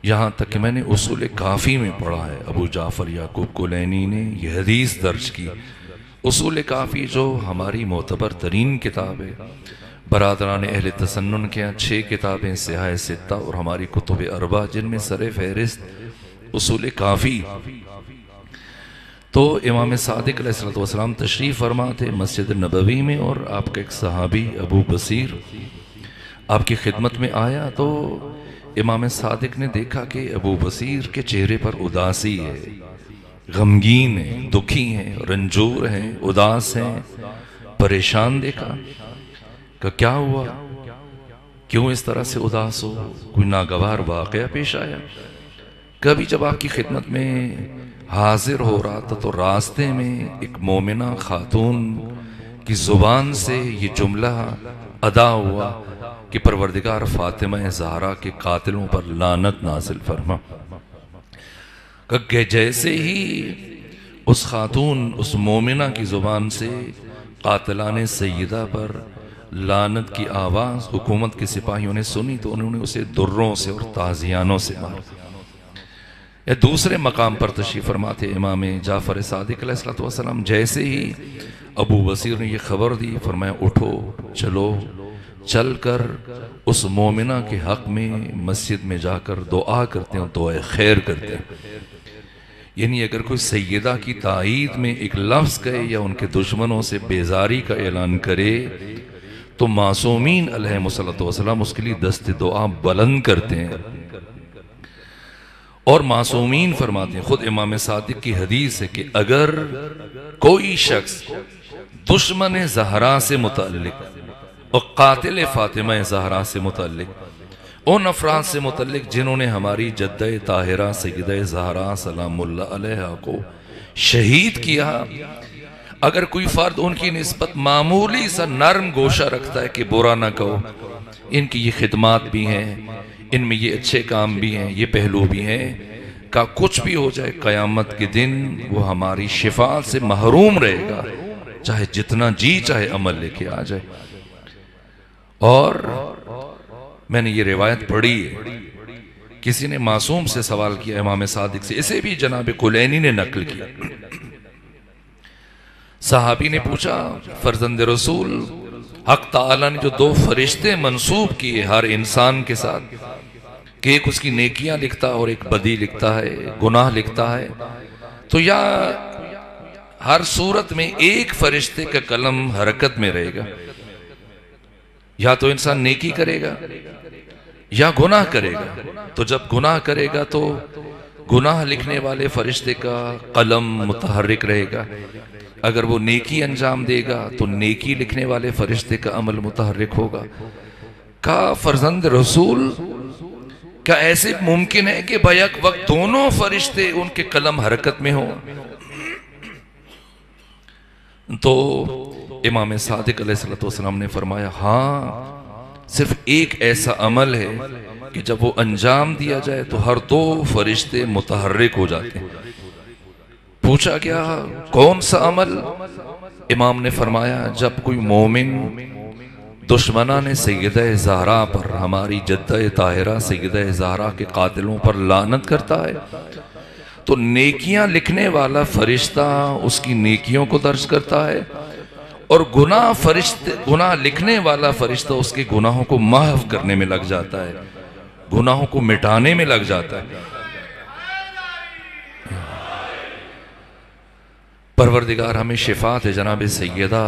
یہاں تک کہ میں نے اصول کافی میں پڑھا ہے، ابو جعفر یعقوب کلینی نے یہ حدیث درج کی۔ اصول کافی جو ہماری معتبر ترین کتاب ہے، برادران اہل تسنن کے یہاں 6 کتابیں صحاح ستہ اور ہماری کتب اربع جن میں سر فہرست اصول کافی۔ تو امام صادق علیہ السلام تشریف فرما تھے مسجد نبوی میں، اور آپ کا ایک صحابی ابو بصیر آپ کی خدمت میں آیا، تو امام صادق نے دیکھا کہ ابو بصیر کے چہرے پر اداسی ہے، غمگین ہیں، دکھی ہیں، رنجور ہیں، اداس ہیں، پریشان دیکھا کہ کیا ہوا، کیوں اس طرح سے اداس ہو، کوئی ناگوار واقعہ پیش آیا؟ کبھی جب آپ کی خدمت میں حاضر ہو رہا تھا تو راستے میں ایک مومنہ خاتون کی زبان سے یہ جملہ ادا ہوا کہ پروردگار فاطمہ زہرا کے قاتلوں پر لعنت نازل فرما۔ کہ جیسے ہی اس خاتون اس مومنہ کی زبان سے قاتلان سیدہ پر لعنت کی آواز حکومت کے سپاہیوں نے سنی تو انہوں نے اسے دروں سے اور تازیانوں سے مارا۔ یا دوسرے مقام پر تشریف فرما تھے امام جعفر صادق علیہ السلام، جیسے ہی ابو بصیر نے یہ خبر دی فرمایا اٹھو چلو، چل کر اس مومنہ کے حق میں مسجد میں جا کر دعا کرتے ہیں، دعائے خیر کرتے ہیں۔ یعنی اگر کوئی سیدہ کی تائید میں ایک لفظ کہے یا ان کے دشمنوں سے بیزاری کا اعلان کرے تو معصومین علیہ السلام اس کے لیے دست دعا بلند کرتے ہیں، اور معصومین فرماتے ہیں، خود امام صادق کی حدیث ہے کہ اگر کوئی شخص دشمن زہرا سے متعلق اور قاتل فاطمہ زہرا سے متعلق ان افراد سے متعلق جنہوں نے ہماری جدہ طاہرہ سیدہ زہرا سلام اللہ علیہا کو شہید کیا، اگر کوئی فرد ان کی نسبت معمولی سا نرم گوشہ رکھتا ہے کہ برا نہ کہو، ان کی یہ خدمات بھی ہیں، ان میں یہ اچھے کام بھی ہیں، یہ پہلو بھی ہیں، کہ کچھ بھی ہو جائے قیامت کے دن وہ ہماری شفاعت سے محروم رہے گا، چاہے جتنا جی چاہے عمل لے کے آ جائے۔ اور میں نے یہ روایت پڑھی ہے، کسی نے معصوم سے سوال کیا امام صادق سے، اسے بھی جناب کلینی نے نقل کیا۔ صحابی نے پوچھا فرزند رسول، حق تعالیٰ نے جو 2 فرشتے منصوب کیے ہر انسان کے ساتھ کہ ایک اس کی نیکیاں لکھتا اور ایک بدی لکھتا ہے، گناہ لکھتا ہے، تو یا ہر صورت میں ایک فرشتے کا قلم حرکت میں رہے گا، یا تو انسان نیکی کرے گا یا گناہ کرے گا، تو جب گناہ کرے گا تو گناہ لکھنے والے فرشتے کا قلم متحرک رہے گا، اگر وہ نیکی انجام دے گا تو نیکی لکھنے والے فرشتے کا عمل متحرک ہوگا۔ کہا فرزند رسول، کیا ایسے ممکن ہے کہ بیک وقت دونوں فرشتے ان کے قلم حرکت میں ہوں؟ تو امام صادق علیہ السلام نے فرمایا ہاں، صرف ایک ایسا عمل ہے کہ جب وہ انجام دیا جائے تو ہر 2 فرشتے متحرک ہو جاتے ہیں۔ پوچھا کیا کون سا عمل؟ امام نے فرمایا جب کوئی مومن دشمنان سیدہ زہرا پر، ہماری جدہ طاہرہ سیدہ زہرا کے قاتلوں پر لعنت کرتا ہے تو نیکیاں لکھنے والا فرشتہ اس کی نیکیوں کو درج کرتا ہے، اور گناہ لکھنے والا فرشتہ اس کے گناہوں کو محو کرنے میں لگ جاتا ہے، گناہوں کو مٹانے میں لگ جاتا ہے۔ پروردگار ہمیں شفاعت جناب سیدہ